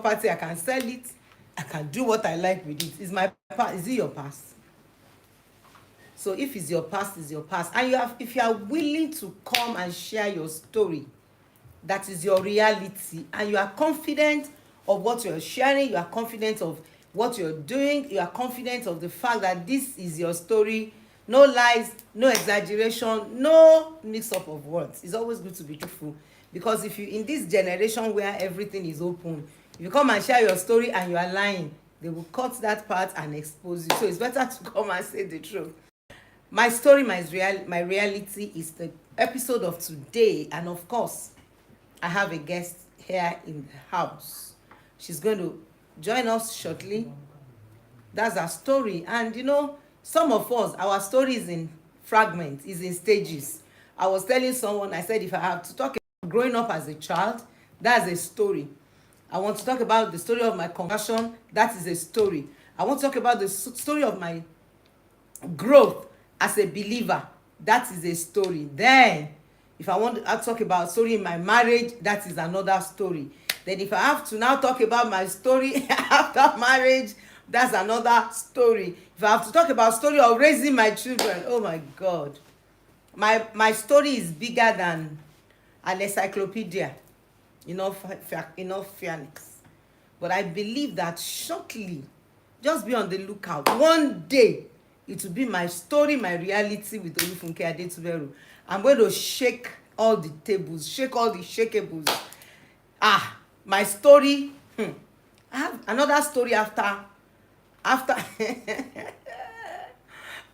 property, I can sell it, I can do what I like with it. Is my past, is it your past? So if it's your past, it's your past. And if you are willing to come and share your story, that is your reality, and you are confident of what you're sharing, you are confident of what you're doing, you are confident of the fact that this is your story, no lies, no exaggeration, no mix up of words. It's always good to be truthful, because if you, in this generation where everything is open, if you come and share your story and you are lying, they will cut that part and expose you. So it's better to come and say the truth. My story, my reality is the episode of today, and of course I have a guest here in the house. She's going to join us shortly. That's our story. And some of us, our story is in fragments, is in stages. I was telling someone, I said, if I have to talk about growing up as a child, that's a story. I want to talk about the story of my conversion, that is a story. I want to talk about the story of my growth as a believer, that is a story. Then if I want to talk about story in my marriage, that is another story. Then if I have to now talk about my story after marriage, that's another story. If I have to talk about story of raising my children, oh my God, my story is bigger than an encyclopedia, enough fairness. But I believe that shortly, just be on the lookout, one day it will be my story, my reality with Olufunke Adetuberu. I'm going to shake all the tables, shake all the shakables. My story. I have another story after. I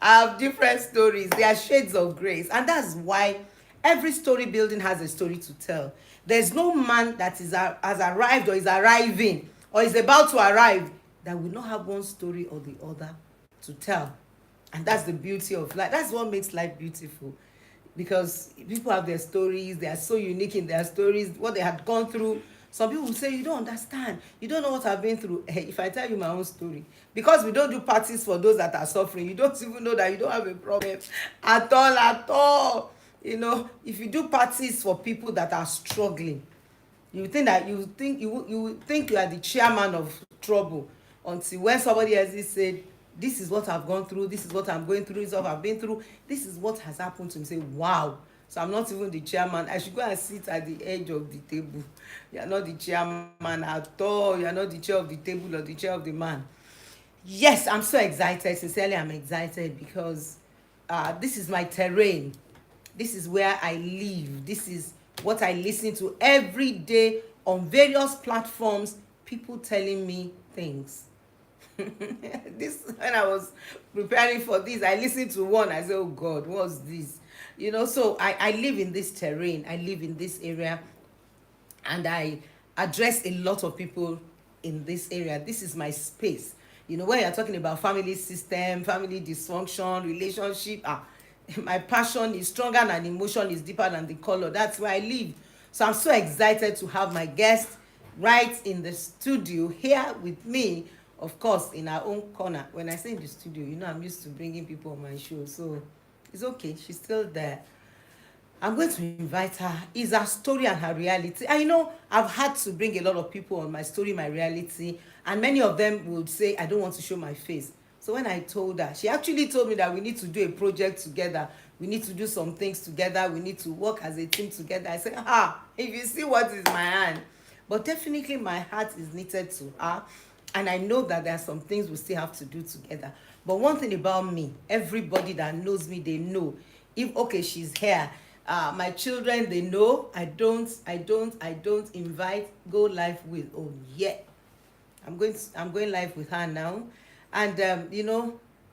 have different stories. They are shades of grace, and that's why every story building has a story to tell. There's no man that has arrived or is arriving or is about to arrive that will not have one story or the other to tell. And that's the beauty of life. That's what makes life beautiful, because people have their stories. They are so unique in their stories, what they had gone through. Some people will say, you don't understand, you don't know what I've been through. Hey, if I tell you my own story, because we don't do parties for those that are suffering, you don't even know that you don't have a problem at all. If you do parties for people that are struggling, you think you are the chairman of trouble, until when somebody else said, this is what I've gone through, this is what I'm going through, this is what I've been through, this is what has happened to me. Say, wow, so I'm not even the chairman. I should go and sit at the edge of the table. You are not the chairman at all. You are not the chair of the table or the chair of the man. Yes, I'm so excited. Sincerely, I'm excited because this is my terrain. This is where I live. This is what I listen to every day on various platforms, people telling me things. When I was preparing for this, I listened to one. I said, oh God, what's this? So I live in this terrain. I live in this area, and I address a lot of people in this area. This is my space. When you're talking about family system, family dysfunction, relationship, my passion is stronger and emotion is deeper than the color. That's where I live. So I'm so excited to have my guest right in the studio here with me, of course, in our own corner. When I say in the studio, I'm used to bringing people on my show, so it's okay. She's still there. I'm going to invite her. It's her story and her reality. And I've had to bring a lot of people on my story, my reality, and many of them would say, I don't want to show my face. So when I told her, she actually told me that we need to do a project together. We need to do some things together. We need to work as a team together. I said, if you see what is my hand. But definitely my heart is knitted to her. And I know that there are some things we still have to do together. But one thing about me, everybody that knows me, they know. If she's here. My children, they know. I don't invite, go live with. Oh yeah, I'm going live with her now. And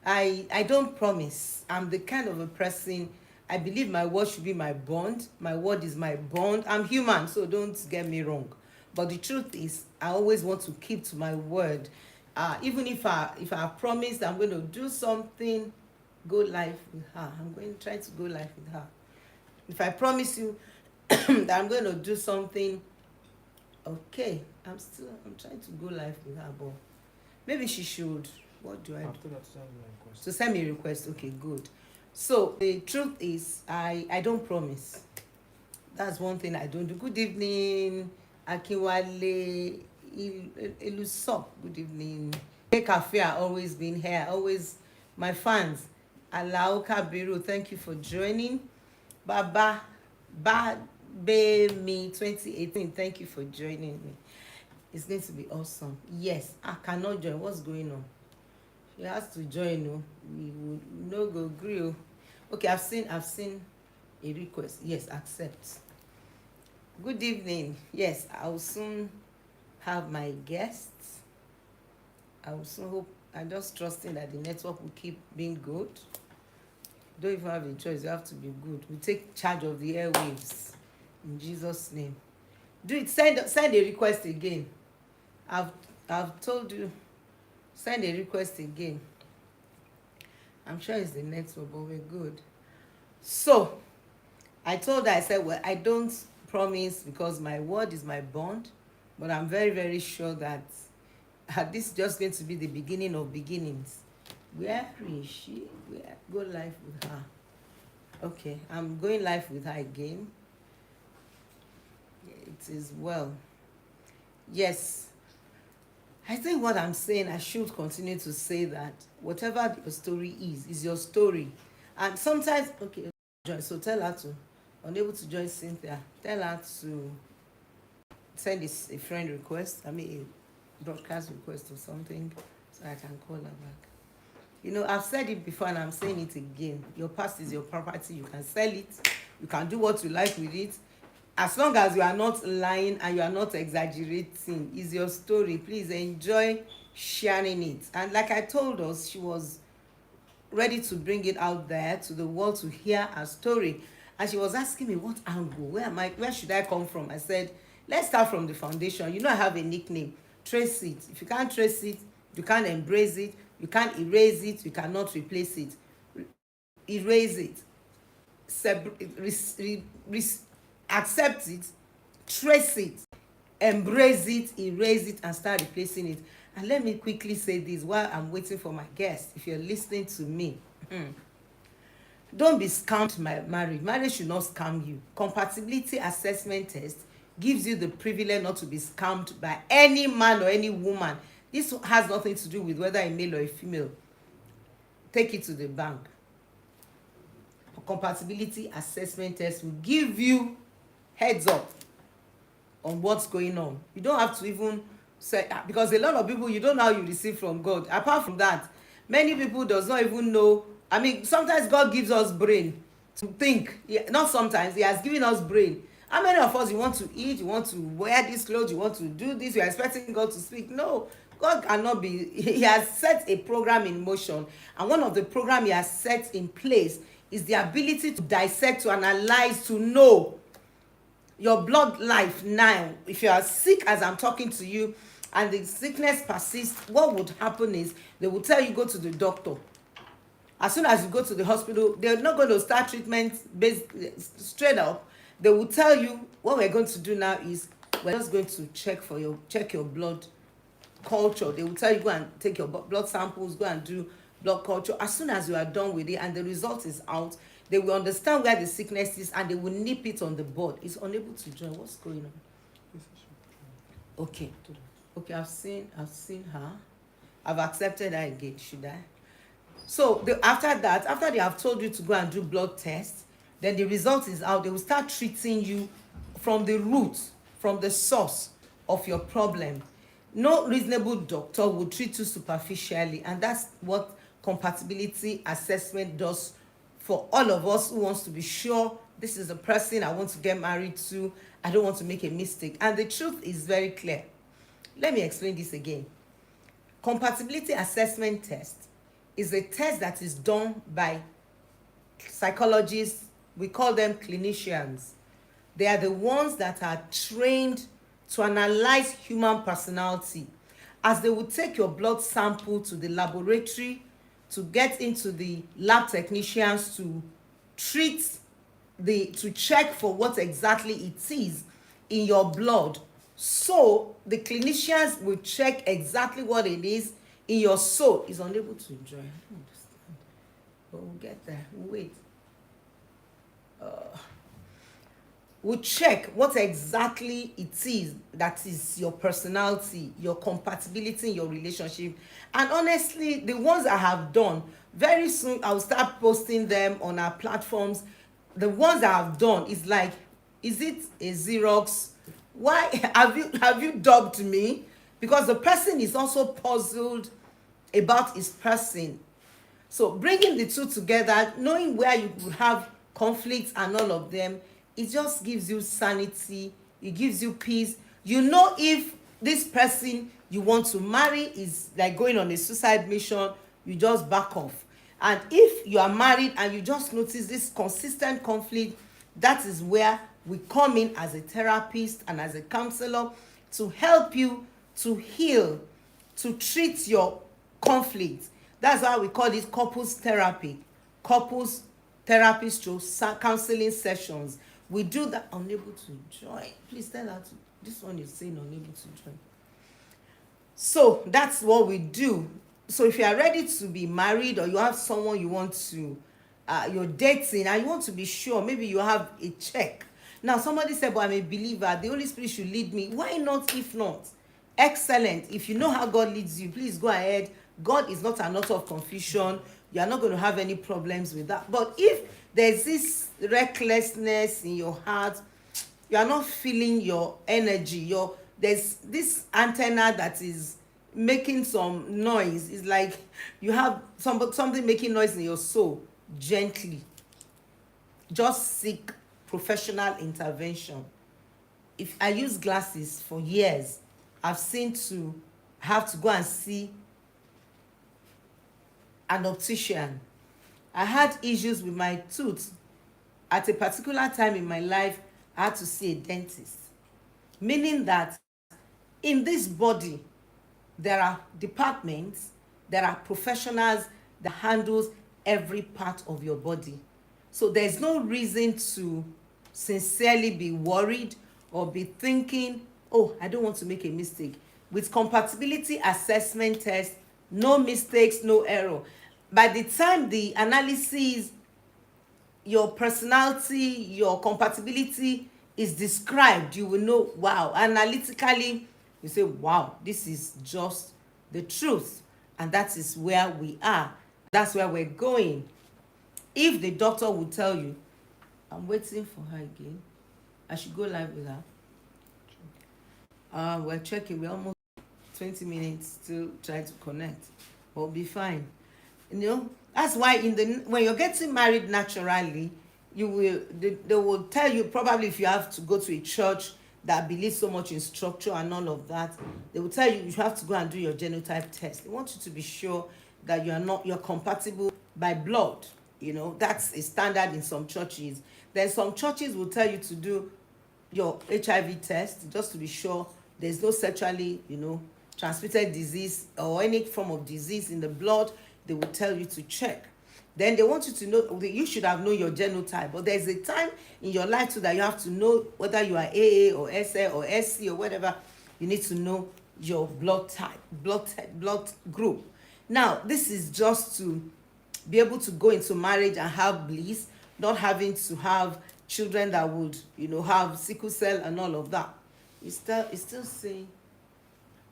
I don't promise. I'm the kind of a person, I believe my word should be my bond. My word is my bond. I'm human, so don't get me wrong. But the truth is, I always want to keep to my word. Even if I promised I'm going to do something, go live with her. I'm going to try to go live with her. If I promise you that I'm going to do something, okay, I'm trying to go live with her, but maybe she should. What do I do? To send me a request. Okay, good. So the truth is, I don't promise. That's one thing I don't do. Good evening, Akinwale. Ilusop, good evening. Cafe are always been here, always my fans. Alao Kabiru, thank you for joining. Baba Babe Me 2018, thank you for joining me. It's going to be awesome. Yes, I cannot join. What's going on? She has to join. No, we would no go agree. Okay, I've seen a request. Yes, accept. Good evening. Yes, I will soon have my guests. I will soon hope. I'm just trusting that the network will keep being good. Don't even have a choice. You have to be good. We take charge of the airwaves in Jesus' name. Do it. Send a request again. I've told you. Send a request again. I'm sure it's the network, but we're good. So I told her, I said, well, I don't promise because my word is my bond, but I'm very, very sure that this is just going to be the beginning of beginnings. Where is she? Go live with her. Okay, I'm going live with her again. It is well. Yes. I think what I'm saying, I should continue to say that whatever your story is your story. And sometimes, okay, join. So tell her to, unable to join Cynthia, tell her to send a friend request, a broadcast request or something, so I can call her back. You know, I've said it before and I'm saying it again. Your past is your property. You can sell it. You can do what you like with it. As long as you are not lying and you are not exaggerating, is your story. Please enjoy sharing it. And like I told us, she was ready to bring it out there to the world to hear her story. And she was asking me, what angle? Where should I come from? I said, let's start from the foundation. You know, I have a nickname. Trace it. If you can't trace it, you can't embrace it, you can't erase it, you cannot replace it. Erase it. Accept it, trace it, embrace it, erase it, and start replacing it. And let me quickly say this while I'm waiting for my guest. If you're listening to me, don't be scammed by marriage. Marriage should not scam you. Compatibility assessment test gives you the privilege not to be scammed by any man or any woman. This has nothing to do with whether a male or a female. Take it to the bank. Compatibility assessment test will give you heads up on what's going on. You don't have to even say, because a lot of people, you don't know how you receive from God. Apart from that, many people does not even know. Sometimes God gives us brain to think. Not sometimes, he has given us brain. How many of us, you want to eat, you want to wear this clothes, you want to do this, you're expecting God to speak? No, God cannot be. He has set a program in motion, and one of the program he has set in place is the ability to dissect, to analyze, to know your blood life now. If you are sick as I'm talking to you and the sickness persists, what would happen is they will tell you go to the doctor. As soon as you go to the hospital, they're not going to start treatment based straight up. They will tell you what we're going to do now is we're just going to check your blood culture. They will tell you go and take your blood samples, go and do blood culture. As soon as you are done with it and the result is out, they will understand where the sickness is and they will nip it on the board. It's unable to join. What's going on? Okay. I've seen her. I've accepted her again. Should I? So after they have told you to go and do blood tests, then the result is out. They will start treating you from the root, from the source of your problem. No reasonable doctor will treat you superficially, and that's what compatibility assessment does for all of us who wants to be sure this is the person I want to get married to. I don't want to make a mistake. And the truth is very clear. Let me explain this again. Compatibility assessment test is a test that is done by psychologists. We call them clinicians. They are the ones that are trained to analyze human personality, as they will take your blood sample to the laboratory to get into the lab technicians to check for what exactly it is in your blood. So the clinicians will check exactly what it is in your soul. Is unable to join. I don't understand. But we'll get there. We'll wait. We'll check what exactly it is that is your personality, your compatibility in your relationship. And honestly, the ones I have done, very soon I'll start posting them on our platforms. The ones I have done is like, is it a Xerox? Why have you dubbed me? Because the person is also puzzled about his person. So bringing the two together, knowing where you would have conflicts and all of them, it just gives you sanity, it gives you peace. You know, if this person you want to marry is like going on a suicide mission, you just back off. And if you are married and you just notice this consistent conflict, that is where we come in as a therapist and as a counselor to help you to heal, to treat your conflict. That's why we call it couples therapy. Couples therapy through counseling sessions. We do that. Unable to join. Please tell her to. This one is saying unable to join. So that's what we do. So if you are ready to be married, or you have someone you want to, you're dating and you want to be sure, maybe you have a check. Now somebody said, but I'm a believer, the Holy Spirit should lead me. Why not if not? Excellent. If you know how God leads you, please go ahead. God is not an author of confusion. You are not going to have any problems with that. But if there's this recklessness in your heart, you are not feeling your energy, there's this antenna that is making some noise. It's like you have something making noise in your soul. Gently, just seek professional intervention. If I use glasses for years, I've seen to have to go and see an optician. I had issues with my tooth. At a particular time in my life, I had to see a dentist. Meaning that in this body, there are departments, there are professionals that handles every part of your body. So there's no reason to sincerely be worried or be thinking, oh, I don't want to make a mistake. With compatibility assessment test, no mistakes, no error. By the time the analysis, your personality, your compatibility is described, you will know, wow. Analytically, you say, wow, this is just the truth. And that is where we are. That's where we're going. If the doctor will tell you, I'm waiting for her again, I should go live with her. We're checking. We're almost 20 minutes to try to connect. We'll be fine. You know, that's why when you're getting married naturally, they will tell you, probably if you have to go to a church that believes so much in structure and all of that, they will tell you you have to go and do your genotype test. They want you to be sure that you're compatible by blood. You know, that's a standard in some churches. Then some churches will tell you to do your HIV test just to be sure there's no sexually, transmitted disease or any form of disease in the blood. They will tell you to check. Then they want you to know, you should have known your genotype, but there's a time in your life too that you have to know whether you are AA or SA or SC or whatever. You need to know your blood type, blood group. Now, this is just to be able to go into marriage and have bliss, not having to have children that would, have sickle cell and all of that. It's still saying,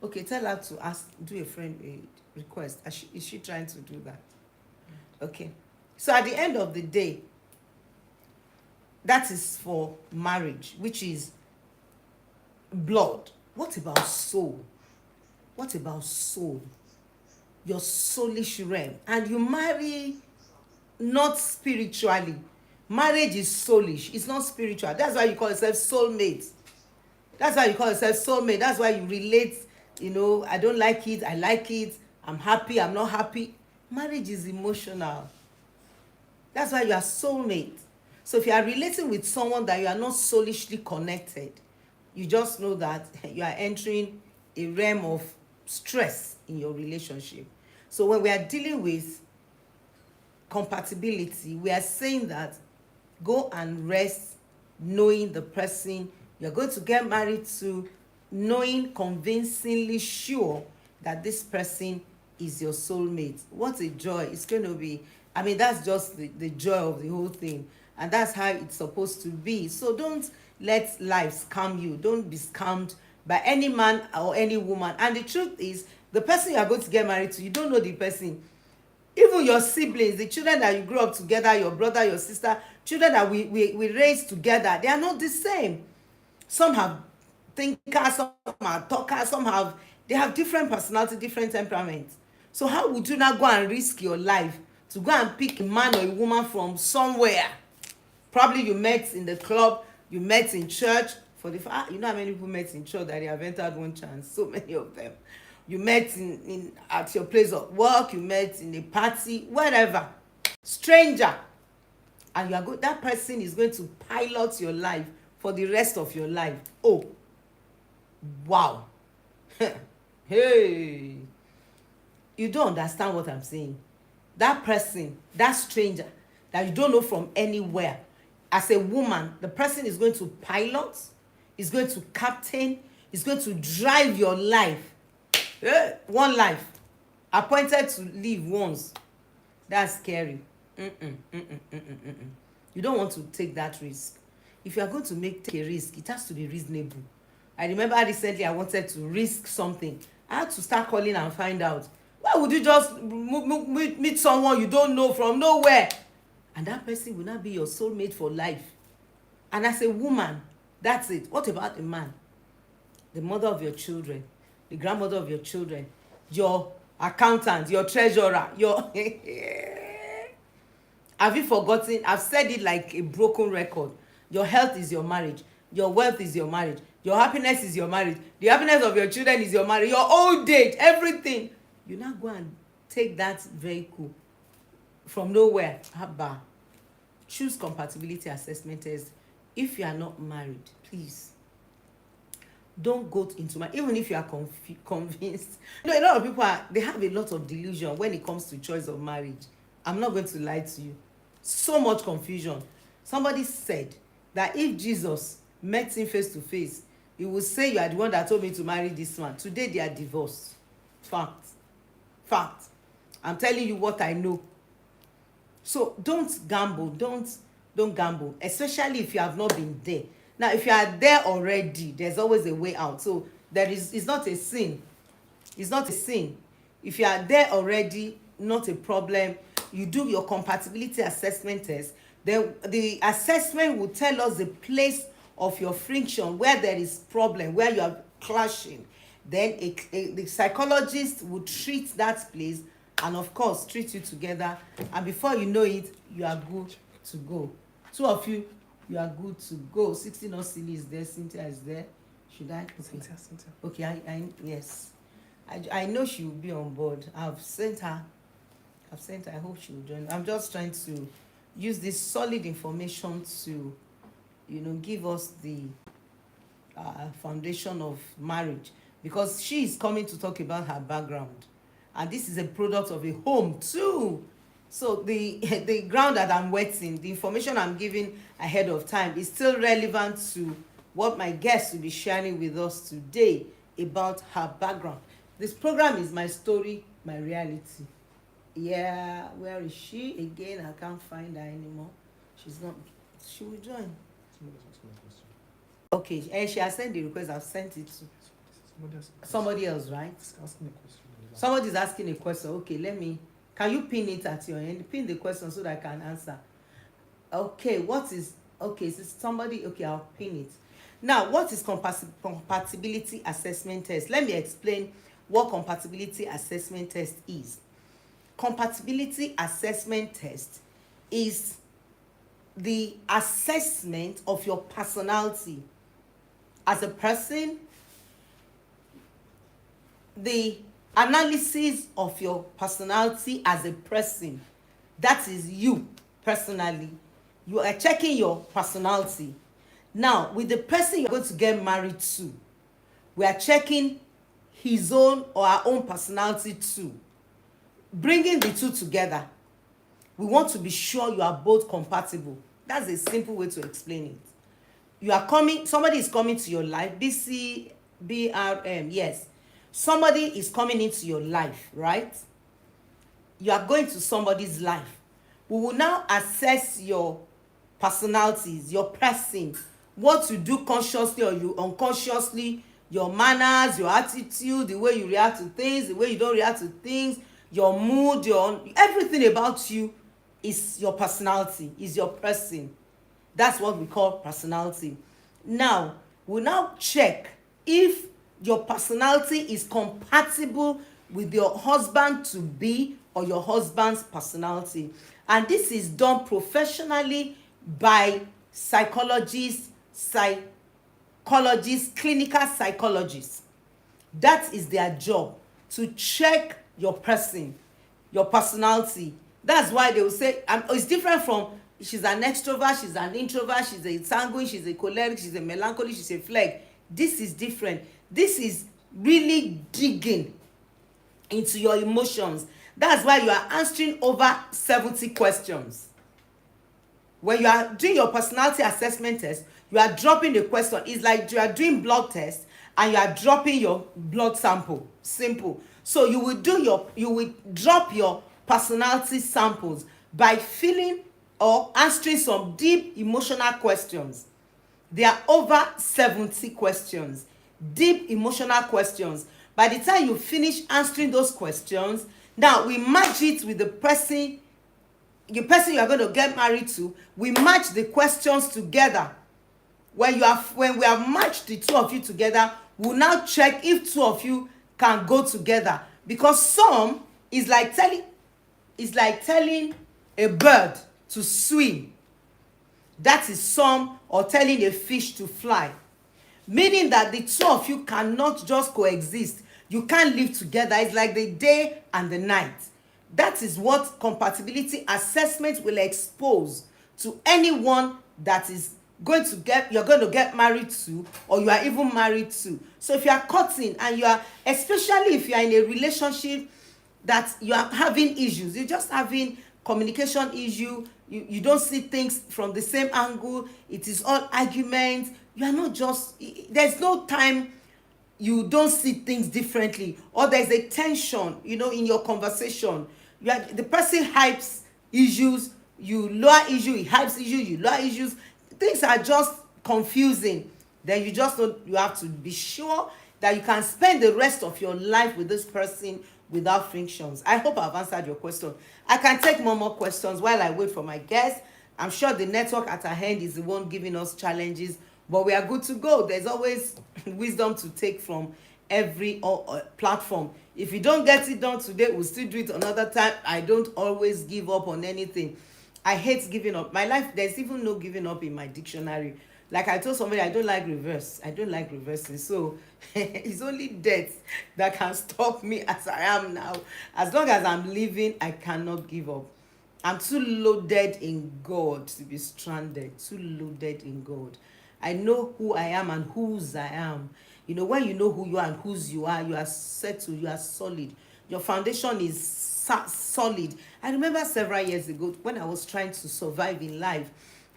okay, tell her to do a friend request. Is she trying to do that? Okay. So at the end of the day, that is for marriage, which is blood. What about soul? What about soul? Your soulish realm. And you marry not spiritually. Marriage is soulish. It's not spiritual. That's why you call yourself soulmate. That's why you call yourself soulmate. That's why you relate, I don't like it, I like it, I'm happy, I'm not happy. Marriage is emotional. That's why you are soulmate. So if you are relating with someone that you are not soulishly connected, you just know that you are entering a realm of stress in your relationship. So when we are dealing with compatibility, we are saying that go and rest knowing the person you're going to get married to, knowing convincingly sure that this person is your soulmate. What a joy. It's going to be, that's just the joy of the whole thing. And that's how it's supposed to be. So don't let life scam you. Don't be scammed by any man or any woman. And the truth is, the person you are going to get married to, you don't know the person. Even your siblings, the children that you grew up together, your brother, your sister, children that we raised together, they are not the same. Some have thinkers, some are talkers, they have different personality, different temperaments. So how would you not go and risk your life to go and pick a man or a woman from somewhere? Probably you met in the club, you met in church. You know how many people met in church that they have entered one chance? So many of them. You met in at your place of work, you met in a party, whatever. Stranger. And you are good. That person is going to pilot your life for the rest of your life. Oh, wow. Hey, you don't understand what I'm saying. That person, that stranger that you don't know from anywhere, as a woman, the person is going to pilot, is going to captain, is going to drive your life. One life, appointed to live once. That's scary. You don't want to take that risk. If you are going to take a risk, it has to be reasonable. I remember recently I wanted to risk something. I had to start calling and find out. Why would you just meet someone you don't know from nowhere? And that person will not be your soulmate for life. And as a woman, that's it. What about a man? The mother of your children, the grandmother of your children, your accountant, your treasurer, your... Have you forgotten? I've said it like a broken record. Your health is your marriage. Your wealth is your marriage. Your happiness is your marriage. The happiness of your children is your marriage. Your old age, everything. You now go and take that vehicle from nowhere. Abba. Choose compatibility assessment test. If you are not married, please don't go into marriage. Even if you are convinced. You know, a lot of people they have a lot of delusion when it comes to choice of marriage. I'm not going to lie to you. So much confusion. Somebody said that if Jesus met him face to face, he would say, you are the one that told me to marry this man. Today they are divorced. Fact. I'm telling you what I know. So don't gamble. Don't gamble, especially if you have not been there. Now, if you are there already, there's always a way out. So it's not a sin. It's not a sin. If you are there already, not a problem. You do your compatibility assessment test. Then the assessment will tell us the place of your friction, where there is problem, where you are clashing. Then the psychologist will treat that place and of course treat you together, and before you know it, you are good to go. Two of you, you are good to go. 16 or silly is there, Cynthia is there. Should I? Okay. Cynthia. Okay, yes. I know she will be on board. I've sent her. I hope she will join. I'm just trying to use this solid information to, give us the foundation of marriage, because she is coming to talk about her background, and this is a product of a home too. So the ground that I'm wetting, the information I'm giving ahead of time is still relevant to what my guest will be sharing with us today about her background. This program is my story, my reality. Yeah, where is she? Again, I can't find her anymore. She's not. She will join. Okay, and she has sent the request. I've sent it to somebody else, right? Somebody's asking a question. Okay, can you pin it at your end? Pin the question so that I can answer. Okay, somebody, okay, I'll pin it. Now, what is compatibility assessment test? Let me explain what compatibility assessment test is. Compatibility assessment test is the assessment of your personality as a person, the analysis of your personality as a person. That is you personally. You are checking your personality. Now, with the person you're going to get married to, we are checking his own or our own personality too. Bringing the two together, we want to be sure you are both compatible. That's a simple way to explain it. Somebody is coming to your life, BRM, yes. Somebody is coming into your life, right? You are going to somebody's life. We will now assess your personalities, your person, what you do consciously or you unconsciously, your manners, your attitude, the way you react to things, the way you don't react to things, your mood, your everything about you is your personality, is your person. That's what we call personality. Now, we'll now check if your personality is compatible with your husband to be or your husband's personality. And this is done professionally by psychologists, clinical psychologists. That is their job, to check your person, your personality. That's why they will say it's different from she's an extrovert, she's an introvert, she's a sanguine, she's a choleric, she's a melancholy, she's a phlegm. This is different. This is really digging into your emotions. That's why you are answering over 70 questions. When you are doing your personality assessment test, you are dropping the question. It's like you are doing blood test and you are dropping your blood sample. Simple. So you will drop your personality samples by filling or answering some deep emotional questions. There are over 70 questions, deep emotional questions. By the time you finish answering those questions, now we match it with the person you are going to get married to. We match the questions together. When we have matched the two of you together, we'll now check if two of you can go together. Because some is like telling a bird to swim. That is some, or telling a fish to fly. Meaning that the two of you cannot just coexist. You can't live together. It's like the day and the night. That is what compatibility assessment will expose to anyone that is you're going to get married to, or you are even married to. So if you are cutting and you are, especially if you are in a relationship that you are having issues, you're just having communication issue, you don't see things from the same angle, it is all argument, you are not just, there's no time you don't see things differently, or there's a tension, in your conversation. The person hypes issues, you lower issue, he hypes issues, you lower issues. Things are just confusing. Then you just know you have to be sure that you can spend the rest of your life with this person without frictions. I hope I've answered your question. I can take more questions while I wait for my guests. I'm sure the network at our hand is the one giving us challenges, but we are good to go. There's always wisdom to take from every platform. If you don't get it done today, we'll still do it another time. I don't always give up on anything. I hate giving up. My life, there's even no giving up in my dictionary. Like I told somebody, I don't like reverse. I don't like reversing. So it's only death that can stop me as I am now. As long as I'm living, I cannot give up. I'm too loaded in God to be stranded. Too loaded in God. I know who I am and whose I am. When you know who you are and whose you are settled, you are solid. Your foundation is solid. I remember several years ago when I was trying to survive in life,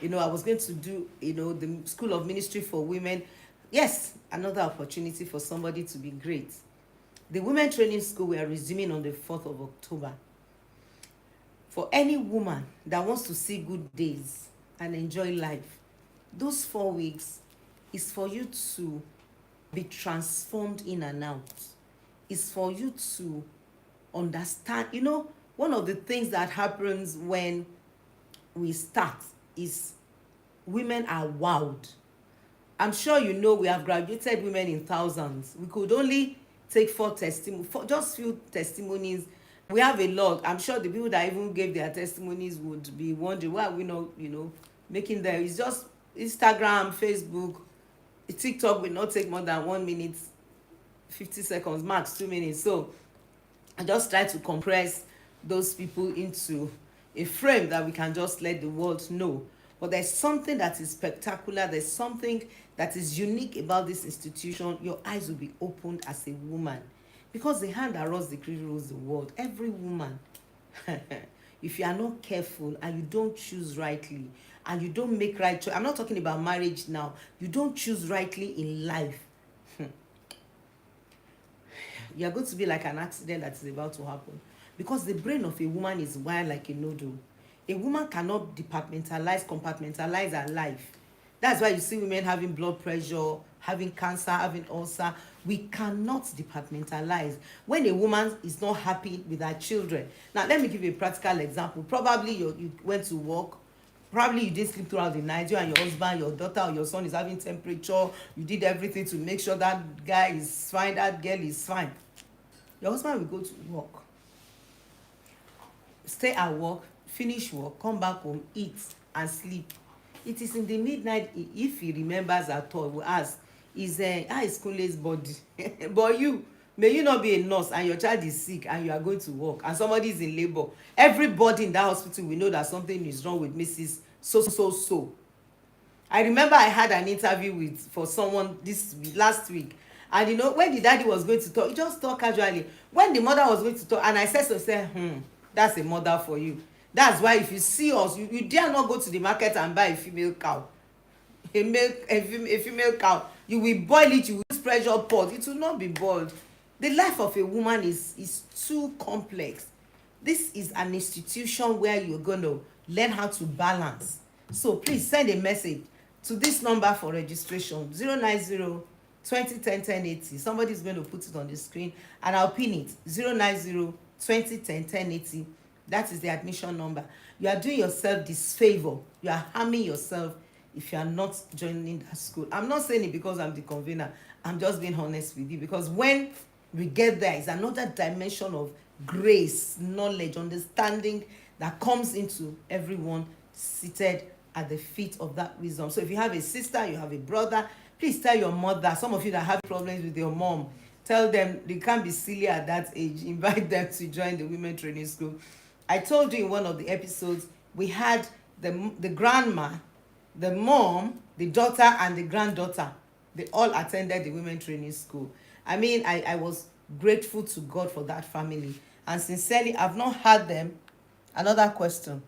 I was going to do, the School of Ministry for Women. Yes, another opportunity for somebody to be great. The Women Training School we are resuming on the 4th of October. For any woman that wants to see good days and enjoy life, those 4 weeks is for you to be transformed in and out. It's for you to understand. One of the things that happens when we start is women are wowed. I'm sure we have graduated women in thousands. We could only take just few testimonies. We have a lot. I'm sure the people that even gave their testimonies would be wondering why we not, making them. It's just Instagram, Facebook, TikTok will not take more than 1 minute, 50 seconds, max 2 minutes. So I just try to compress those people into a frame that we can just let the world know. But there's something that is spectacular. There's something that is unique about this institution. Your eyes will be opened as a woman, because the hand that rules the creed rules the world. Every woman, if you are not careful and you don't choose rightly and you don't make right choice, I'm not talking about marriage now, you don't choose rightly in life, you're going to be like an accident that is about to happen. Because the brain of a woman is wired like a noodle. A woman cannot compartmentalize her life. That's why you see women having blood pressure, having cancer, having ulcer. We cannot departmentalize. When a woman is not happy with her children. Now, let me give you a practical example. Probably you went to work. Probably you didn't sleep throughout the night. You and your husband, your daughter or your son is having temperature. You did everything to make sure that guy is fine, that girl is fine. Your husband will go to work, stay at work, finish work, come back home, eat and sleep. It is in the midnight, if he remembers at all, we ask, how is Kunle's body? But you, may you not be a nurse and your child is sick and you are going to work and somebody is in labor. Everybody in that hospital will know that something is wrong with Mrs. So. I remember I had an interview for someone this last week, and when the daddy was going to talk, he just talked casually. When the mother was going to talk, and I said that's a mother for you. That's why if you see us, you dare not go to the market and buy a female cow. A female cow, you will boil it, you will use pressure pot, it will not be boiled. The life of a woman is too complex. This is an institution where you're going to learn how to balance. So please send a message to this number for registration, 090 2010 1080. Somebody's going to put it on the screen and I'll pin it, 090 2010 1080. That is the admission number. You are doing yourself this favor. You are harming yourself if you are not joining that school. I'm not saying it because I'm the convener. I'm just being honest with you, because when we get there, it's another dimension of grace, knowledge, understanding that comes into everyone seated at the feet of that wisdom. So if you have a sister, you have a brother, please tell your mother. Some of you that have problems with your mom, tell them they can't be silly at that age. Invite them to join the women training school. I told you in one of the episodes, we had the grandma, the mom, the daughter, and the granddaughter. They all attended the women training school. I mean, I was grateful to God for that family. And sincerely, I've not had them. Another question.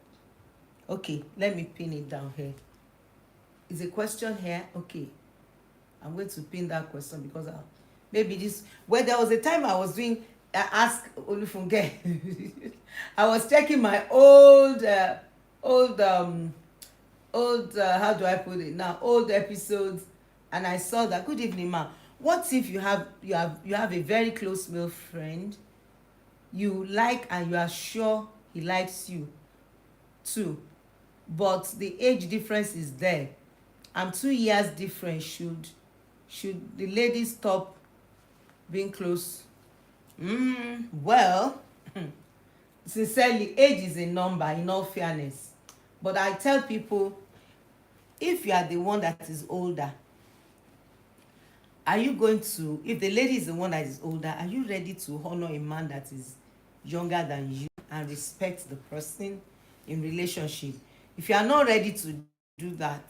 Okay, let me pin it down here. Is a question here? Okay. I'm going to pin that question because maybe this... Well, there was a time I was doing... Ask Olufunke. I was checking my old how do I put it now, old episodes, and I saw that. Good evening, ma. What if you have a very close male friend you like and you are sure he likes you too, but the age difference is there? I'm 2 years different. Should the lady stop being close? Well, sincerely, age is a number, in all fairness. But I tell people, if you are the one that is older, are you going to, if the lady is the one that is older, are you ready to honor a man that is younger than you and respect the person in relationship? If you are not ready to do that,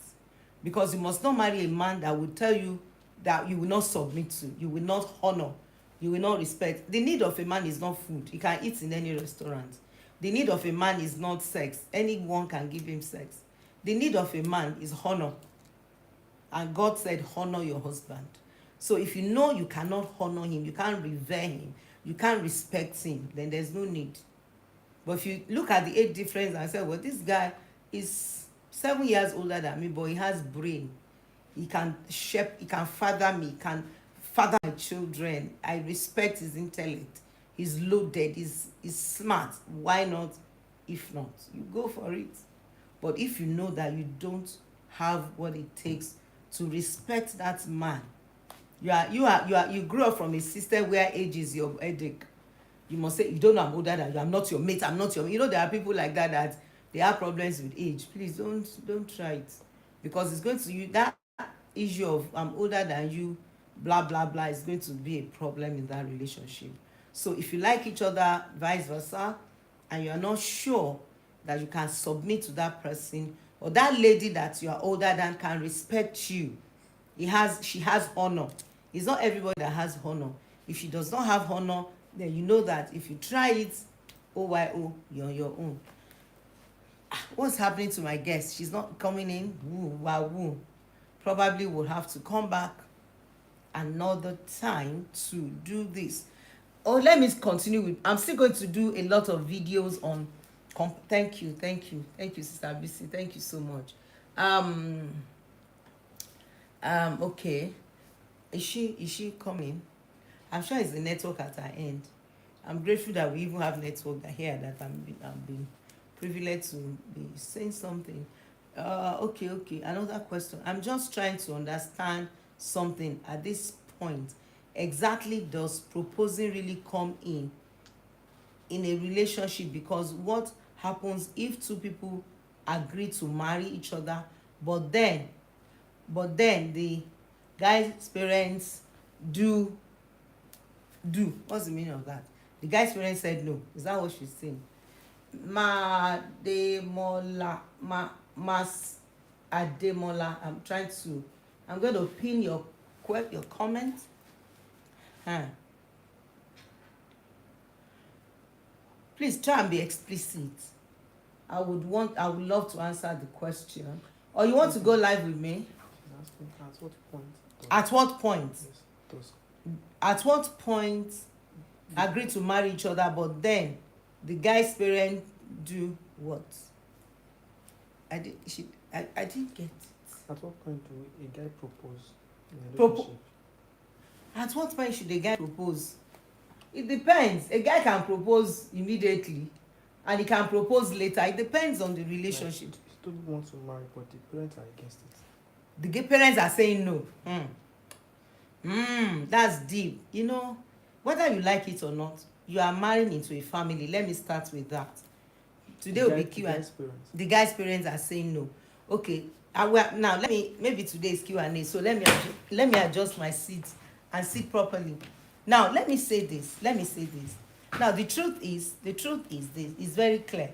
because you must not marry a man that will tell you that you will not submit to, you will not honor, you will not respect. The need of a man is not food. He can eat in any restaurant. The need of a man is not sex. Anyone can give him sex. The need of a man is honor. And God said, honor your husband. So if you know you cannot honor him, you can't revere him, you can't respect him, then there's no need. But if you look at the age difference and say, well, this guy is 7 years older than me, but he has brain. He can father me, he can father my children. I respect his intellect. He's loaded, he's smart. Why not? If not, you go for it. But if you know that you don't have what it takes to respect that man, you grew up from a system where age is your headache. You must say, you don't know I'm older than you, I'm not your mate, I'm not your... there are people like that they have problems with age. Please don't try it, because it's going to that issue of I'm older than you, blah blah blah, is going to be a problem in that relationship. So if you like each other, vice versa, and you are not sure that you can submit to that person, or that lady that you are older than can respect you, she has honor. It's not everybody that has honor. If she does not have honor, then you know that if you try it, OYO, you're on your own. What's happening to my guest? She's not coming in. Woo. Probably will have to come back another time to do this. Oh, let me continue with... I'm still going to do a lot of videos on... Thank you, Sister BC. Thank you so much. Okay. Is she coming? I'm sure it's the network at her end. I'm grateful that we even have network here, that I'm being privileged to be saying something. Okay. Another question. I'm just trying to understand something at this point. Exactly, does proposing really come in a relationship? Because what happens if two people agree to marry each other, but then the guy's parents do what's the meaning of that? The guy's parents said no. Is that what she's saying? Mas Ademola, I'm going to pin your comment. Huh. Please try and be explicit. I would love to answer the question. Or you want to go live with me? At what point? At what point? Yes, At what point agree to marry each other, but then the guy's parents do what? I didn't get it. At what point do a guy propose in a relationship? At what point should a guy propose? It depends. A guy can propose immediately and he can propose later. It depends on the relationship. Like, he still wants to marry, but the parents are against it. The gay parents are saying no. That's deep. You know, whether you like it or not, you are marrying into a family. Let me start with that. Today will be Q&A. The guy's parents are saying no. Okay. Now maybe today is Q&A. So let me adjust my seat and sit properly. Now let me say this. Now the truth is this is very clear.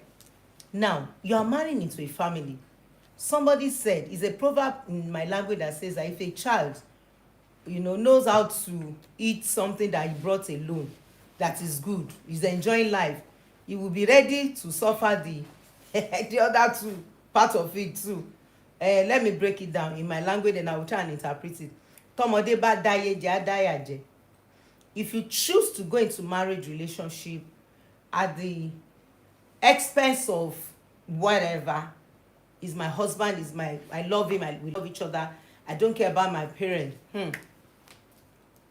Now you are marrying into a family. Somebody said, it's a proverb in my language that says that if a child, knows how to eat something that he brought alone, that is good, is enjoying life, he will be ready to suffer the other two part of it too. Let me break it down in my language and I will try and interpret it. Tọmọdé bá dáyé jẹ á dáyà jẹ. If you choose to go into marriage relationship at the expense of whatever, is my husband, I love him, we love each other, I don't care about my parents.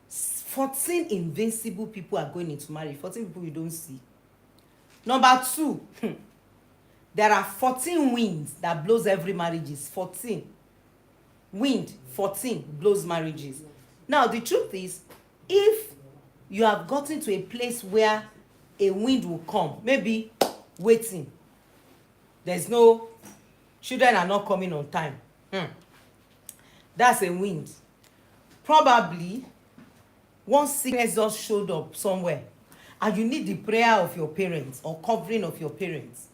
14 invincible people are going into marriage. 14 people you don't see. Number 2, there are 14 winds that blows every marriages. 14 wind, 14 blows marriages. Now the truth is, if you have gotten to a place where a wind will come, maybe waiting, there's no, children are not coming on time, that's a wind. Probably one sickness just showed up somewhere and you need the prayer of your parents or covering of your parents.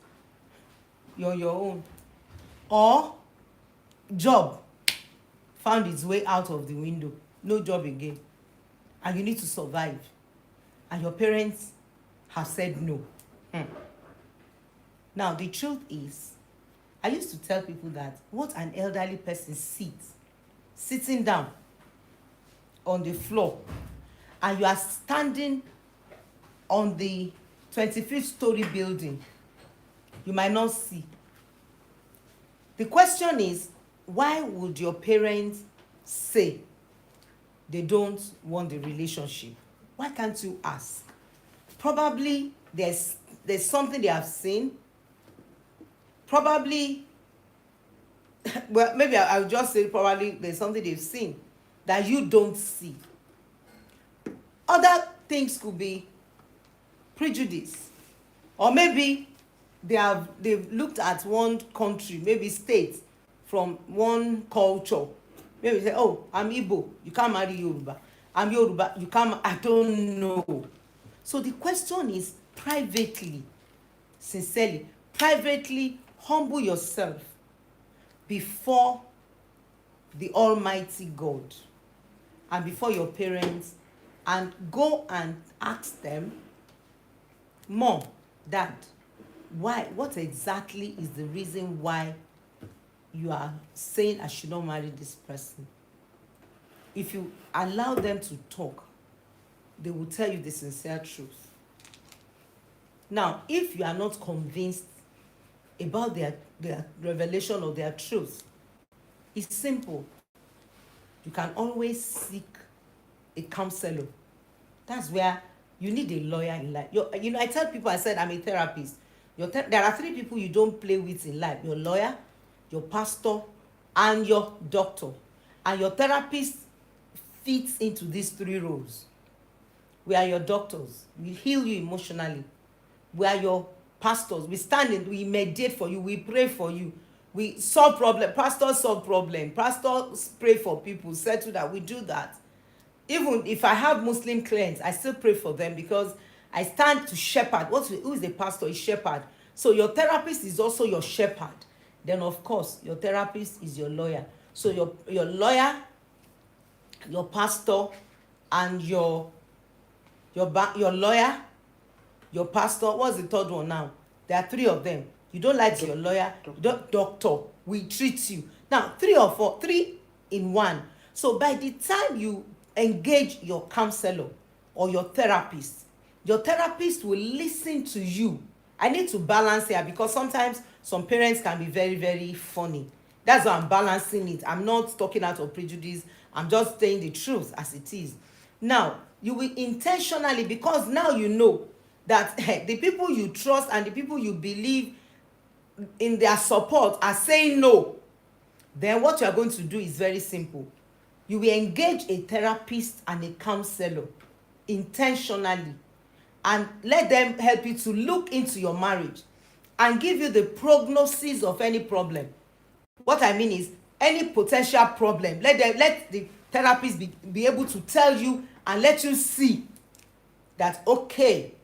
You're your own. Or job found its way out of the window, no job again, and you need to survive, and your parents have said no. Now the truth is, I used to tell people that what an elderly person sitting down on the floor, and you are standing on the 25th story building, you might not see. The question is, why would your parents say they don't want the relationship? Why can't you ask? Probably there's something they have seen. Probably, well, maybe I'll just say probably there's something they've seen that you don't see. Other things could be prejudice, or maybe they've looked at one country, maybe state, from one culture. Maybe say, oh, I'm Igbo, you can't marry Yoruba. I'm Yoruba, you can't. I don't know. So the question is, privately, sincerely, privately, humble yourself before the Almighty God and before your parents, and go and ask them, Mom, Dad, why? What exactly is the reason why you are saying I should not marry this person? If you allow them to talk, they will tell you the sincere truth. Now, if you are not convinced about their revelation or their truth, it's simple. you can always seek a counselor. That's where you need a lawyer in life. I tell people, I said, I'm a therapist. There are 3 people you don't play with in life: your lawyer, your pastor, and your doctor. And your therapist fits into these 3 roles. We are your doctors. We heal you emotionally. We are your pastors. We stand in, we mediate for you, we pray for you, we solve problem. Pastors solve problem. Pastors pray for people, settle that. We do that. Even if I have Muslim clients, I still pray for them, because I stand to shepherd. Who is the pastor? Is shepherd. So your therapist is also your shepherd. Then of course your therapist is your lawyer. So your lawyer, your pastor, and your lawyer, your pastor. What's the third one now? There are 3 of them. You don't like your lawyer, doctor. We treat you. Now 3 or 4, 3 in 1. So by the time you engage your counselor or your therapist will listen to you. I need to balance here, because sometimes some parents can be very, very funny. That's why I'm balancing it. I'm not talking out of prejudice. I'm just saying the truth as it is. Now, you will intentionally, because now you know that the people you trust and the people you believe in their support are saying no. Then what you are going to do is very simple. You will engage a therapist and a counselor intentionally, and let them help you to look into your marriage and give you the prognosis of any problem. What I mean is, any potential problem, let the therapist be able to tell you and let you see that, okay,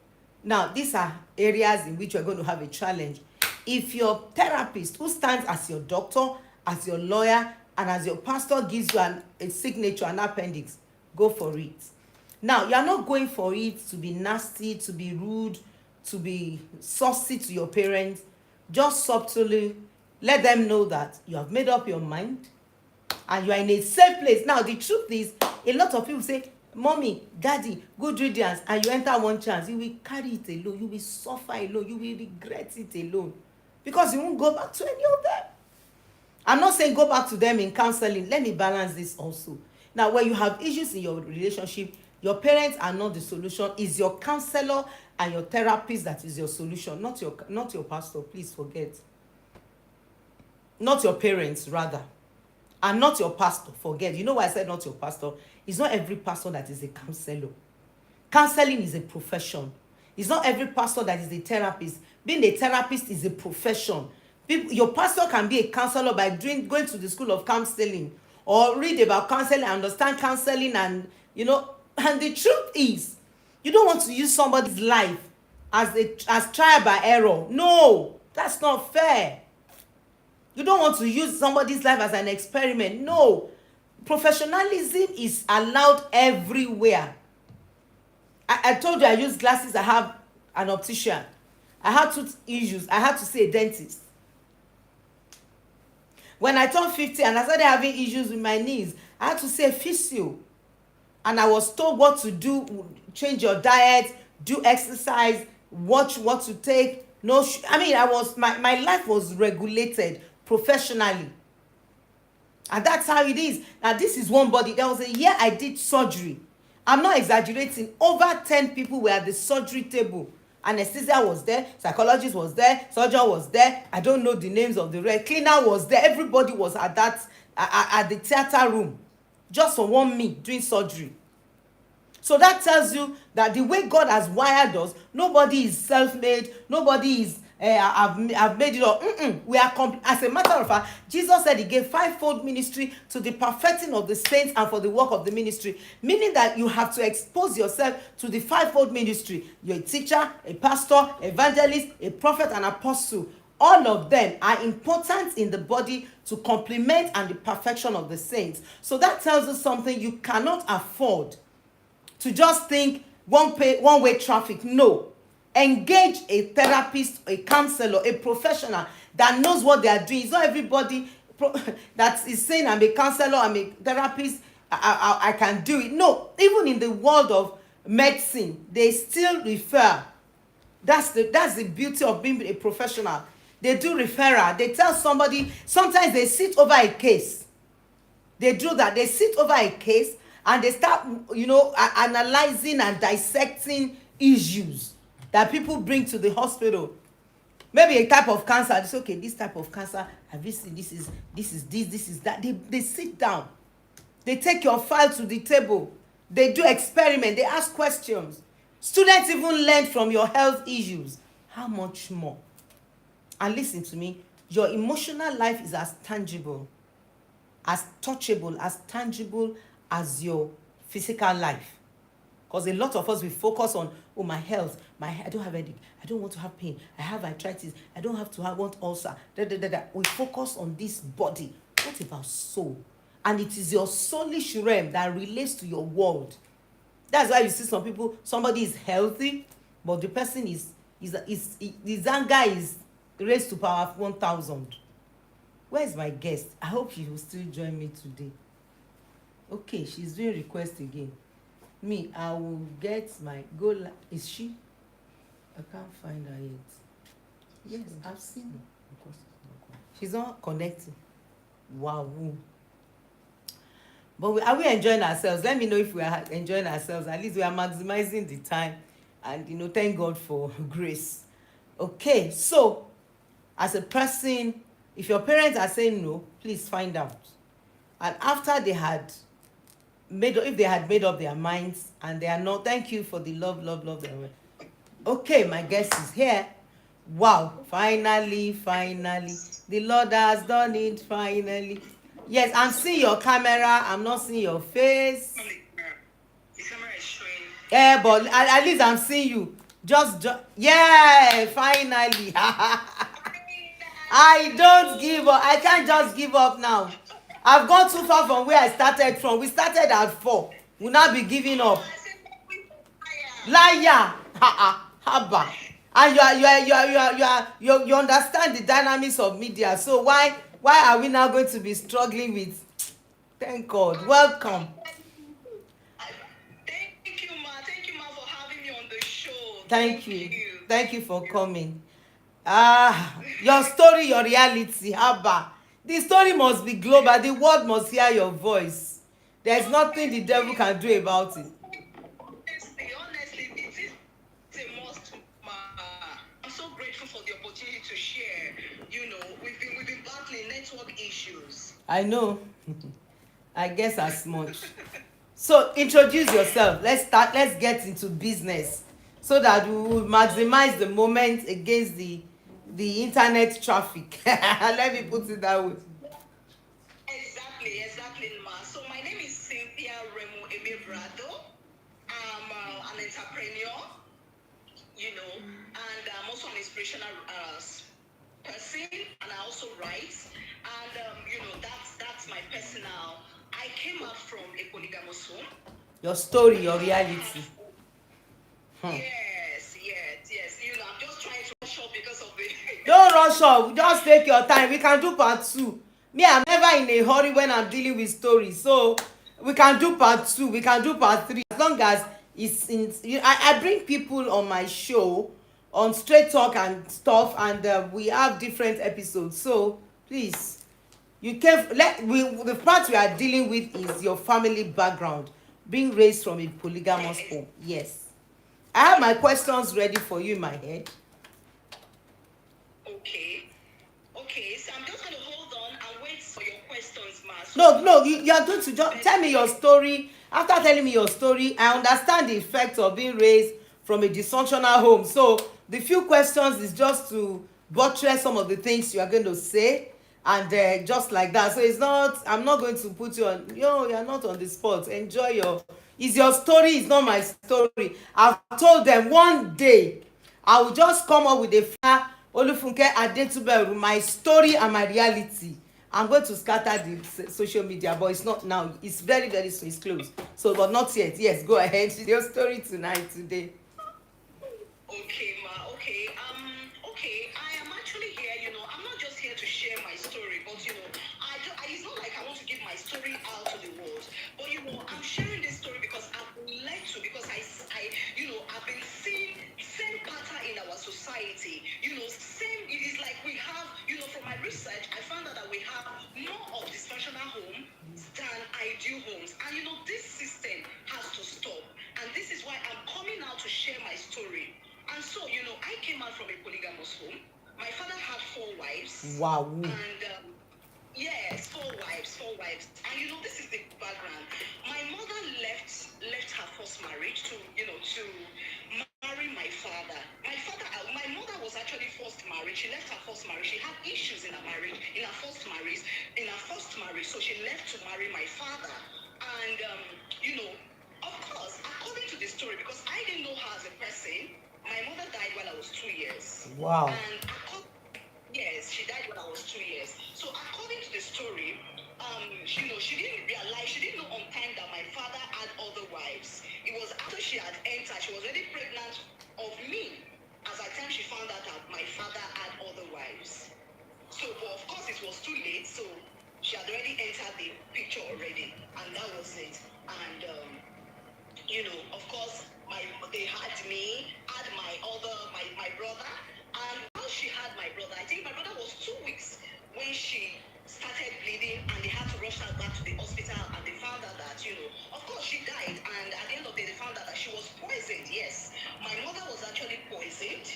now these are areas in which you're going to have a challenge. If your therapist, who stands as your doctor, as your lawyer, and as your pastor, gives you a signature, an appendix, go for it. Now, you're not going for it to be nasty, to be rude, to be saucy to your parents. Just subtly let them know that you have made up your mind and you are in a safe place. Now, the truth is, a lot of people say, mommy, daddy, good riddance, and you enter one chance, you will carry it alone, you will suffer alone, you will regret it alone, because you won't go back to any of them. I'm not saying go back to them in counseling. Let me balance this also. Now, when you have issues in your relationship, your parents are not the solution. It's your counselor and your therapist that is your solution, not your pastor. Please forget. Not your parents, rather. And not your pastor. Forget. You know why I said not your pastor? It's not every pastor that is a counselor. Counseling is a profession. It's not every pastor that is a therapist. Being a therapist is a profession. Your pastor can be a counselor by going to the school of counseling, or read about counseling, understand counseling, and and the truth is, you don't want to use somebody's life as trial by error. No, that's not fair. You don't want to use somebody's life as an experiment. No, professionalism is allowed everywhere. I told you I use glasses. I have an optician. I had tooth issues. I had to see a dentist. When I turned 50 and I started having issues with my knees, I had to see a physio. And I was told what to do: change your diet, do exercise, watch what to take. My life was regulated professionally. And that's how it is. Now, this is one body. There was a year I did surgery. I'm not exaggerating. Over 10 people were at the surgery table. Anesthesia was there, psychologist was there, surgeon was there. I don't know the names of the rest. Cleaner was there. Everybody was at the theater room, just for one me doing surgery. So that tells you that the way God has wired us, nobody is self-made. Nobody is I've made it up. We are as a matter of fact, Jesus said he gave 5-fold ministry to the perfecting of the saints and for the work of the ministry, meaning that you have to expose yourself to the 5-fold ministry. You're a teacher, a pastor, evangelist, a prophet, an apostle. All of them are important in the body to complement and the perfection of the saints. So that tells us something. You cannot afford to just think one-way traffic. No. Engage a therapist, a counselor, a professional that knows what they are doing. It's not everybody that is saying, I'm a counselor, I'm a therapist, I can do it. No, even in the world of medicine, they still refer. That's the beauty of being a professional. They do referral. They tell somebody, sometimes they sit over a case. They do that. They sit over a case and they start, analyzing and dissecting issues that people bring to the hospital. Maybe a type of cancer. They say, okay, this type of cancer, have you seen, this is this is that. They sit down. They take your file to the table. They do experiment. They ask questions. Students even learn from your health issues. How much more? And listen to me, your emotional life is as tangible, as touchable, as tangible as your physical life. Because a lot of us, we focus on, oh, my health, I don't have headache, I don't want to have pain, I have arthritis, I don't have to want ulcer. We focus on this body. What about soul? And it is your soulish realm that relates to your world. That's why you see some people, somebody is healthy, but the person his anger is raised to power 1000. Where is my guest? I hope she will still join me today. Okay, she's doing request again. Me, I will get my is she? I can't find her yet. Yes, I've seen her. She's not connecting. Wow. But are we enjoying ourselves? Let me know if we are enjoying ourselves. At least we are maximizing the time. And, thank God for grace. Okay, so as a person, if your parents are saying no, please find out. And after if they had made up their minds and they are not, thank you for the love. Okay, my guest is here. Wow, finally, the Lord has done it, finally. Yes, I'm seeing your camera, I'm not seeing your face. The camera is showing. Yeah, but at least I'm seeing you. Yeah, finally. I don't give up. I can't just give up now. I've gone too far from where I started from. We started at 4. We'll not be giving up. Liar. Haba. And you understand the dynamics of media. So why are we now going to be struggling with? Thank God. Welcome. Thank you, ma. Thank you, ma, for having me on the show. Thank you. Thank you for coming. Your story, your reality. Haba. The story must be global. The world must hear your voice. There's nothing the devil can do about it. Honestly, it is a must, ma. I'm so grateful for the opportunity to share. We've been battling network issues. I know. I guess as much. So introduce yourself. Let's get into business so that we will maximize the moment against the internet traffic. Let me put it that way. Exactly, ma. So my name is Cynthia Remo Emebrado. I'm an entrepreneur, and I'm also an inspirational person, and I also write. And that's my personal. I came up from a polygamous home. Your story, your reality. Yes. I'm just trying to rush up because of the. Don't rush up. Just take your time. We can do part 2. Me, I'm never in a hurry when I'm dealing with stories. So we can do part 2. We can do part 3. As long as I bring people on my show on Straight Talk and stuff, and we have different episodes. So please, the part we are dealing with is your family background, being raised from a polygamous home. Yes, I have my questions ready for you in my head. Okay, so I'm just going to hold on and wait for your questions, ma. No, you are going to just tell me your story. After telling me your story, I understand the effect of being raised from a dysfunctional home. So the few questions is just to buttress some of the things you are going to say, and just like that. So I'm not going to put you on, you're not on the spot. Enjoy it's your story, it's not my story. I've told them one day I will just come up with a flyer, Olufunke Adetuberu, my story and my reality. I'm going to scatter the social media, but it's not now. It's very, very soon. It's close. So, but not yet. Yes, go ahead. Your story today. Okay, ma. Okay. Okay. I am actually here. I'm not just here to share my story, but it's not like I want to give my story out to the world. But I'm sharing this story because I've been led to, because I've been seeing same pattern in our society. Same. It is like we have, from my research, I found out that we have more of dysfunctional home than than ideal homes. And this system has to stop. And this is why I'm coming out to share my story. And so, I came out from a polygamous home. My father had 4 wives. Wow. And yes, 4 wives. And this is the background. My mother left her first marriage to marry my father. My mother was actually first married. She left her first marriage. She had issues in her marriage, in her first marriage, so she left to marry my father. And of course, according to the story, because I didn't know her as a person, my mother died while I was 2 years. Wow. And yes, she died when I was 2 years. So according to the story, she didn't realize, she didn't know on time that my father had other wives. It was after she had entered, she was already pregnant of me. As at time she found out that my father had other wives. So, but of course, it was too late. So she had already entered the picture already, and that was it. And of course, they had me, had my brother, and while she had my brother, I think my brother was 2 weeks when she started bleeding, and they had to rush her back to the hospital, and they found out that of course she died, and at the end of the day, they found out that she was poisoned. Yes, my mother was actually poisoned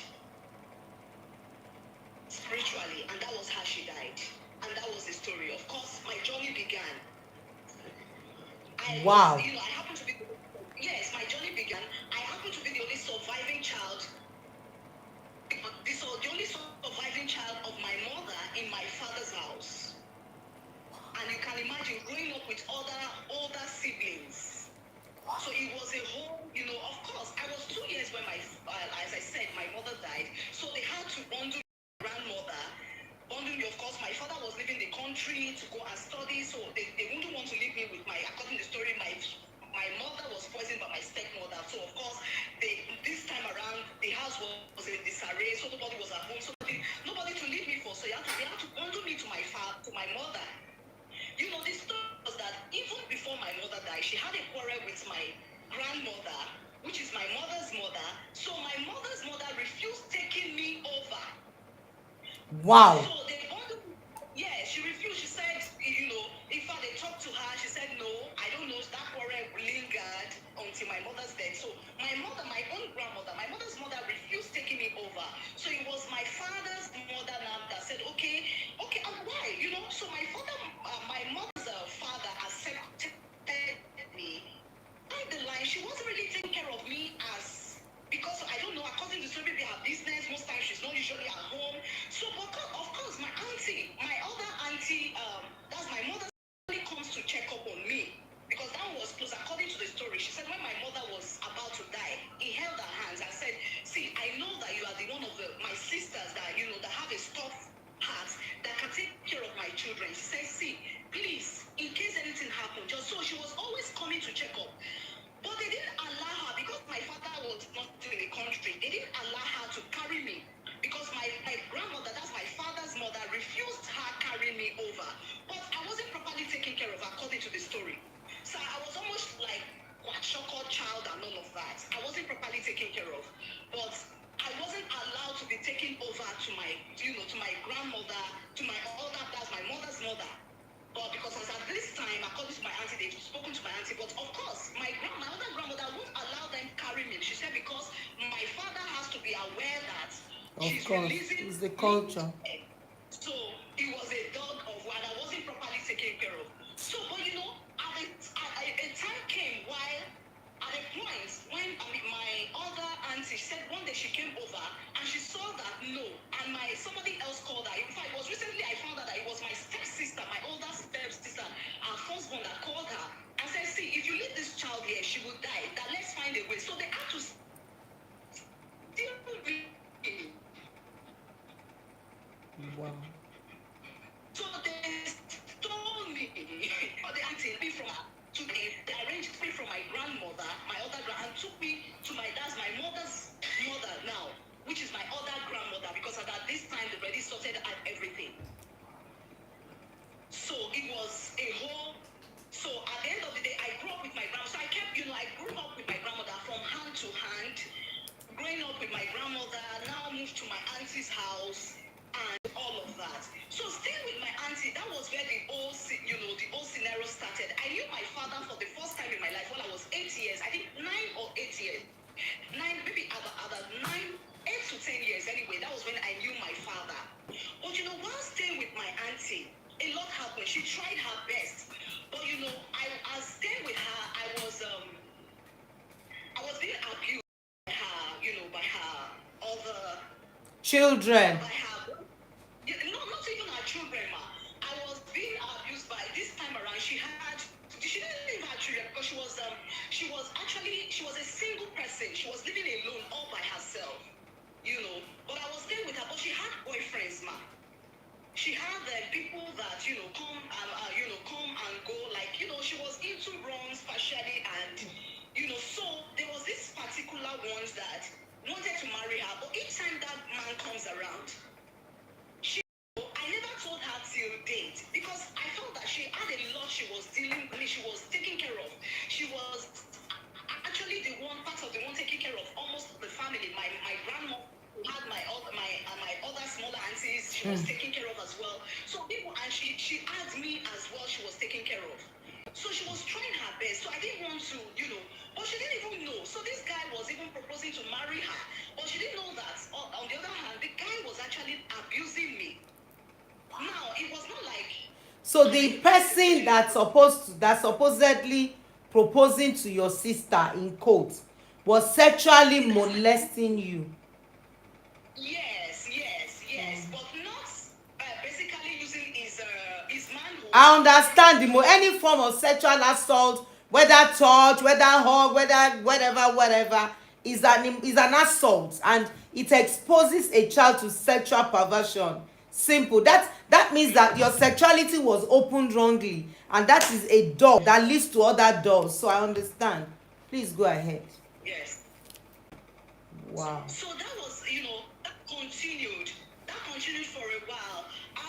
spiritually, and that was how she died, and that was the story. Of course, my journey began. Wow. I happened to be. Yes, my journey began. I happened to be the only surviving child. The only surviving child of my mother in my father's house. And you can imagine growing up with other older siblings. So it was a whole, of course, I was 2 years when as I said, my mother died. So they had to bundle my grandmother. Bundle me, of course, my father was leaving the country to go and study. So they wouldn't want to leave me with according to the story, my mother was poisoned by my stepmother. So of course, this time around, the house was in disarray. So nobody was at home. So nobody to leave me for. So they had to bundle me to my mother. The story was that even before my mother died, she had a quarrel with my grandmother, which is my mother's mother. So my mother's mother refused taking me over. Wow. So they bundled me. Yeah, she refused. She said, in fact, they talked to her. She said, no, I don't know. That quarrel lingered until my mother's death. So my mother, my own grandmother, my mother's mother refused taking me over. So it was my father's mother now that said, okay, and why? So my mother's father accepted me. Down the line, she wasn't really taking care of me because I don't know, according to the story, maybe her business, most times she's not usually at home. So, but of course, my other auntie, that's my mother, comes to check up on me. Because that was close, according to the story. She said when my mother was about to die, he held her hands and said, see, I know that you are the one of my sisters that, that have a soft heart that can take care of my children. She said, see, please, in case anything happened, just so she was always coming to check up. But they didn't allow her, because my father was not in the country, they didn't allow her to carry me. Because my grandmother, that's my father's mother, refused her carrying me over. But I wasn't properly taken care of, according to the story. So I was almost like quadruple child and all of that. I wasn't properly taken care of. But I wasn't allowed to be taken over to my grandmother, to my older, that's my mother's mother. But because as at this time, according to my auntie, they've spoken to my auntie. But of course, my other grandmother won't allow them carry me. She said because my father has to be aware that she's releasing. It's the culture. So it was a dog of war. I wasn't properly taken care of. So, but a time came while at a point when my other auntie said one day she came over and she saw that no, and somebody else called her. In fact, it was recently I found out that it was my stepsister, my older stepsister, our firstborn, that called her and said, see, if you leave this child here, she will die. That let's find a way. So they had to still be. Wow. So they stole me. But they auntie me from her. They arranged me from my grandmother, my other and took me to my mother's mother now, which is my other grandmother, because at this time they already sorted out everything. So it was a whole. So at the end of the day, I grew up with my grandmother. So I kept, I grew up with my grandmother from hand to hand. Growing up with my grandmother, now moved to my auntie's house and all of that. So staying with my auntie, that was where the whole scenario started. I knew father for the first time in my life when I was 8 years. I think 9 or 8 years. 8 to 10 years anyway. That was when I knew my father. But while staying with my auntie, a lot happened. She tried her best. But I staying with her, I was being abused by her, by her other children. by her. Not even her children, ma. I was being abused by this time around. She didn't even have children because she was a single person. She was living alone all by herself. But I was staying with her, but she had boyfriends, ma. She had people that come and go, like she was into runs partially, and so there was this particular one that wanted to marry her, but each time that man comes around, I never told her till date because I felt that she had a lot she was dealing with, she was taking care of. She was actually part of the one taking care of almost the family. My grandma had my other smaller aunties, she was taking care of as well. So and she had me as well, she was taking care of. So she was trying her best. So I didn't want to, but she didn't even know. So this guy was even proposing to marry her, but she didn't know that. On the other hand, the guy was actually abusing me. Now it was not like. So the person that supposedly proposing to your sister in court was sexually molesting you. Yes, but not basically using his manhood. I understand any form of sexual assault, whether touch, whether hug, whatever, is an assault, and it exposes a child to sexual perversion. Simple. That means that your sexuality was opened wrongly, and that is a door that leads to other doors. So I understand. Please go ahead. Yes. Wow. So that was, that continued. That continued for a while.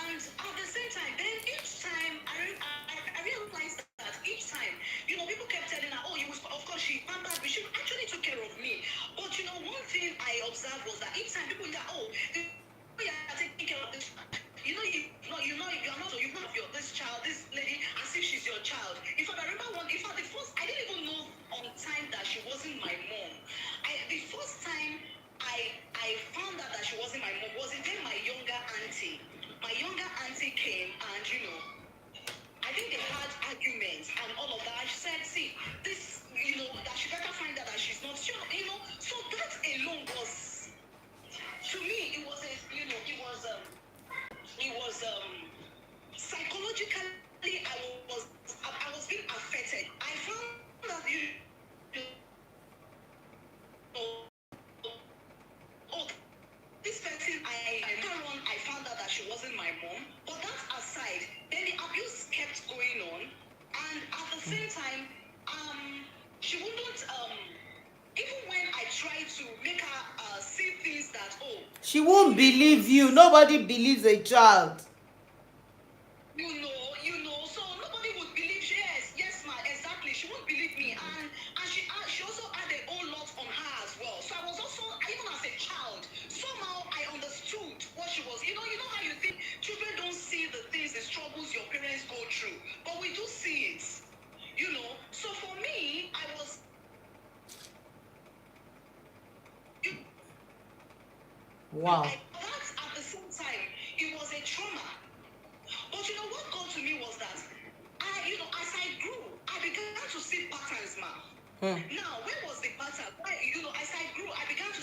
And at the same time, then each time, I realized that each time, people kept telling her, oh, of course, she pampered me. She actually took care of me. But, one thing I observed was that each time people that, oh, you are taking care of this. You're not this child, this lady, as if she's your child. In fact, I remember the first, I didn't even know on time that she wasn't my mom. The first time I found out that she wasn't my mom was then my younger auntie. My younger auntie came and, I think they had arguments and all of that. She said, see, this, that she better find out that she's not sure, So that alone was, to me, it was psychologically, I was being affected. I found that oh, this person, I found out that she wasn't my mom. But that aside, then the abuse kept going on, and at the same time, she wouldn't even when I tried to make her see things that she won't believe you. Nobody believes a child. So nobody would believe. Yes, ma, exactly. She won't believe me, and she also had a whole lot on her as well. So I was also, even as a child, somehow I understood what she was. You know how you think children don't see the things, the struggles your parents go through, but we do see it. So for me, I was. Wow. That at the same time, it was a trauma. But what got to me was that as I grew, I began to see patterns, ma. Now, where was the pattern? As I grew, I began to